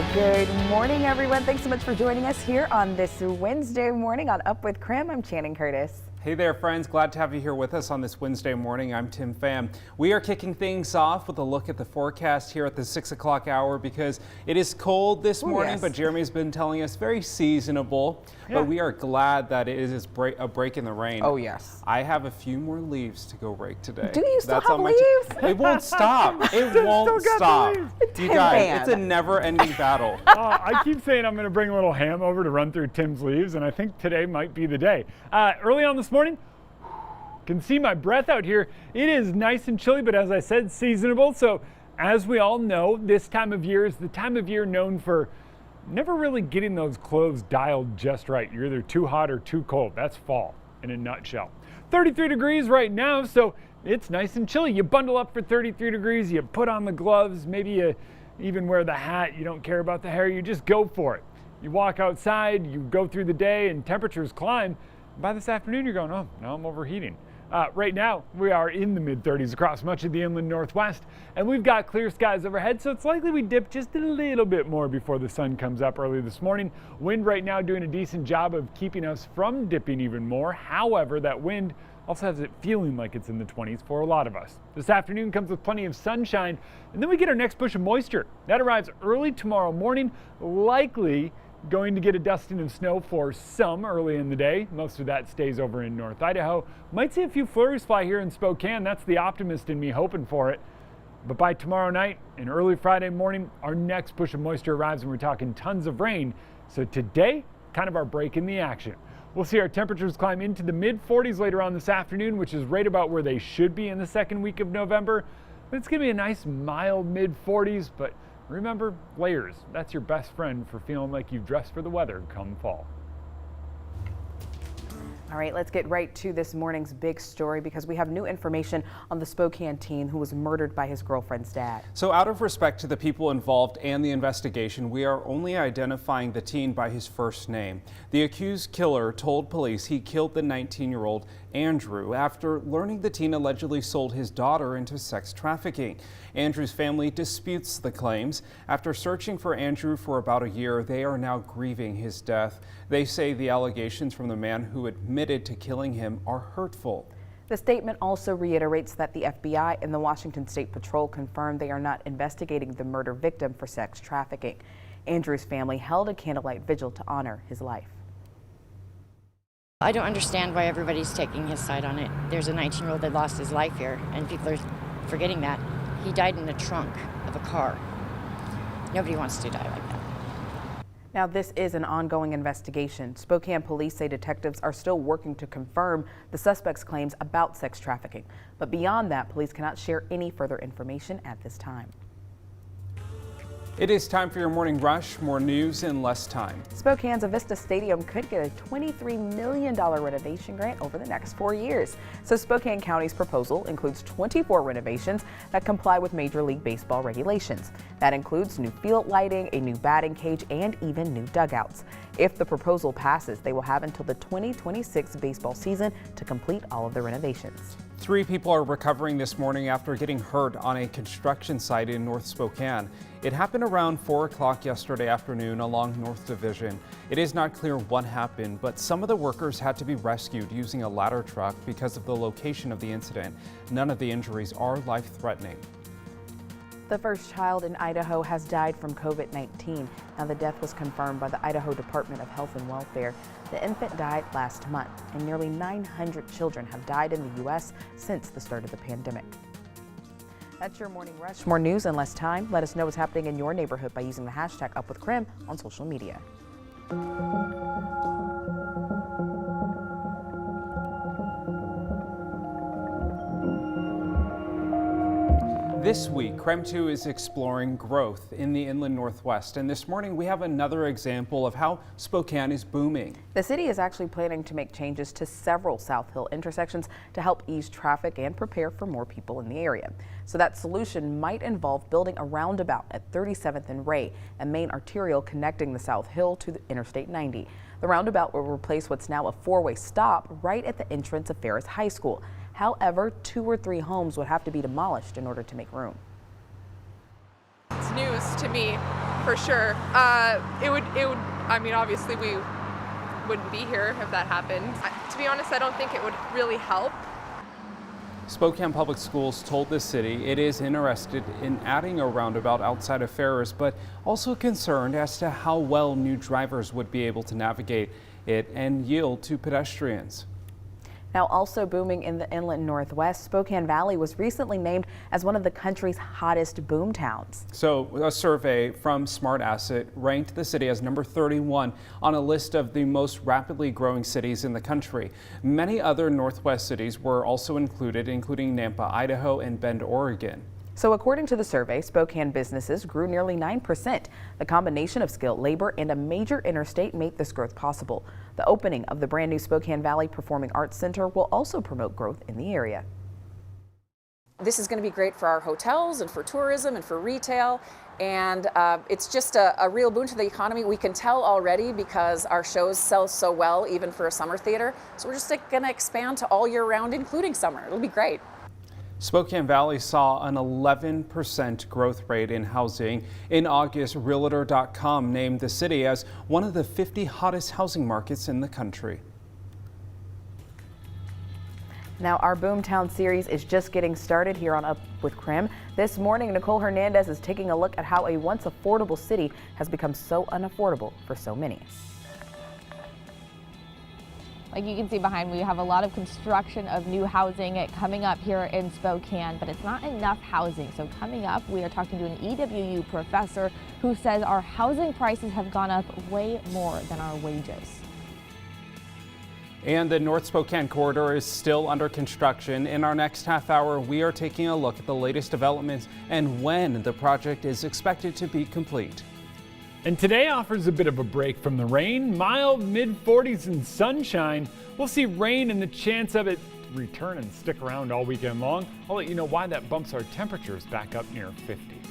Well, good morning, everyone. Thanks so much for joining us here on this Wednesday morning on Up with KREM. I'm Channing Curtis. Hey there, friends. Glad to have you here with us on this Wednesday morning. I'm Tim Pham. We are kicking things off with a look at the forecast here at the 6 o'clock hour because it is cold this morning, but Jeremy's been telling us very seasonable. Yeah. But we are glad that it is a break in the rain. Oh, yes. I have a few more leaves to go rake today. Do you still have leaves? It won't stop. It won't stop. You guys, it's a never-ending battle. I keep saying I'm going to bring a little ham over to run through Tim's leaves, and I think today might be the day. Early on this morning, can see my breath out here. It is nice and chilly, but as I said, seasonable. So as we all know, this time of year is the time of year known for never really getting those clothes dialed just right. You're either too hot or too cold. That's fall in a nutshell. 33 degrees right now, so it's nice and chilly. You bundle up for 33 degrees, you put on the gloves, maybe you even wear the hat. You don't care about the hair, you just go for it. You walk outside, you go through the day, and temperatures climb. By this afternoon, you're going, oh, now I'm overheating. Right now, we are in the mid-30s across much of the inland northwest, and we've got clear skies overhead, so it's likely we dip just a little bit more before the sun comes up early this morning. Wind right now doing a decent job of keeping us from dipping even more. However, that wind also has it feeling like it's in the 20s for a lot of us. This afternoon comes with plenty of sunshine, and then we get our next push of moisture. That arrives early tomorrow morning, likely going to get a dusting of snow for some early in the day. Most of that stays over in North Idaho. Might see a few flurries fly here in Spokane. That's the optimist in me hoping for it. But by tomorrow night and early Friday morning, our next push of moisture arrives and we're talking tons of rain. So today, kind of our break in the action. We'll see our temperatures climb into the mid-40s later on this afternoon, which is right about where they should be in the second week of November. It's going to be a nice mild mid-40s, but remember, layers. That's your best friend for feeling like you've dressed for the weather come fall. All right, let's get right to this morning's big story because we have new information on the Spokane teen who was murdered by his girlfriend's dad. So out of respect to the people involved and the investigation, we are only identifying the teen by his first name. The accused killer told police he killed the 19-year-old Andrew after learning the teen allegedly sold his daughter into sex trafficking. Andrew's family disputes the claims. After searching for Andrew for about a year, they are now grieving his death. They say the allegations from the man who admitted to killing him are hurtful. The statement also reiterates that the FBI and the Washington State Patrol confirmed they are not investigating the murder victim for sex trafficking. Andrew's family held a candlelight vigil to honor his life. I don't understand why everybody's taking his side on it. There's a 19-year-old that lost his life here, and people are forgetting that. He died in the trunk of a car. Nobody wants to die like that. Now, this is an ongoing investigation. Spokane police say detectives are still working to confirm the suspect's claims about sex trafficking. But beyond that, police cannot share any further information at this time. It is time for your morning rush. More news in less time. Spokane's Avista Stadium could get a $23 million renovation grant over the next 4 years. So Spokane County's proposal includes 24 renovations that comply with Major League Baseball regulations. That includes new field lighting, a new batting cage, and even new dugouts. If the proposal passes, they will have until the 2026 baseball season to complete all of the renovations. 3 people are recovering this morning after getting hurt on a construction site in North Spokane. It happened around 4 o'clock yesterday afternoon along North Division. It is not clear what happened, but some of the workers had to be rescued using a ladder truck because of the location of the incident. None of the injuries are life-threatening. The first child in Idaho has died from COVID-19. Now, the death was confirmed by the Idaho Department of Health and Welfare. The infant died last month, and nearly 900 children have died in the U.S. since the start of the pandemic. That's your morning rush. More news in less time. Let us know what's happening in your neighborhood by using the hashtag #UpWithKREM on social media. This week, KREM 2 is exploring growth in the inland northwest, and this morning we have another example of how Spokane is booming. The city is actually planning to make changes to several South Hill intersections to help ease traffic and prepare for more people in the area. So that solution might involve building a roundabout at 37th and Ray, a main arterial connecting the South Hill to the Interstate 90. The roundabout will replace what's now a 4-way stop right at the entrance of Ferris High School. However, 2 or 3 homes would have to be demolished in order to make room. It's news to me. for sure. It would, I mean, obviously we wouldn't be here if that happened. To be honest, I don't think it would really help. Spokane Public Schools told the city it is interested in adding a roundabout outside of Ferris, but also concerned as to how well new drivers would be able to navigate it and yield to pedestrians. Now, also booming in the inland Northwest, Spokane Valley was recently named as one of the country's hottest boom towns. So a survey from Smart Asset ranked the city as number 31 on a list of the most rapidly growing cities in the country. Many other Northwest cities were also included, including Nampa, Idaho, and Bend, Oregon. So according to the survey, Spokane businesses grew nearly 9%. The combination of skilled labor and a major interstate made this growth possible. The opening of the brand new Spokane Valley Performing Arts Center will also promote growth in the area. This is going to be great for our hotels and for tourism and for retail, and it's just a real boon to the economy. We can tell already because our shows sell so well, even for a summer theater. So we're just going to expand to all year round, including summer. It'll be great. Spokane Valley saw an 11% growth rate in housing. In August, Realtor.com named the city as one of the 50 hottest housing markets in the country. Now, our Boomtown series is just getting started here on Up with KREM. This morning, Nicole Hernandez is taking a look at how a once affordable city has become so unaffordable for so many. Like you can see behind me, we have a lot of construction of new housing coming up here in Spokane, but it's not enough housing. So coming up, we are talking to an EWU professor who says our housing prices have gone up way more than our wages. And the North Spokane corridor is still under construction. In our next half hour, we are taking a look at the latest developments and when the project is expected to be complete. And today offers a bit of a break from the rain. Mild mid-40s and sunshine. We'll see rain and the chance of it return and stick around all weekend long. I'll let you know why that bumps our temperatures back up near 50.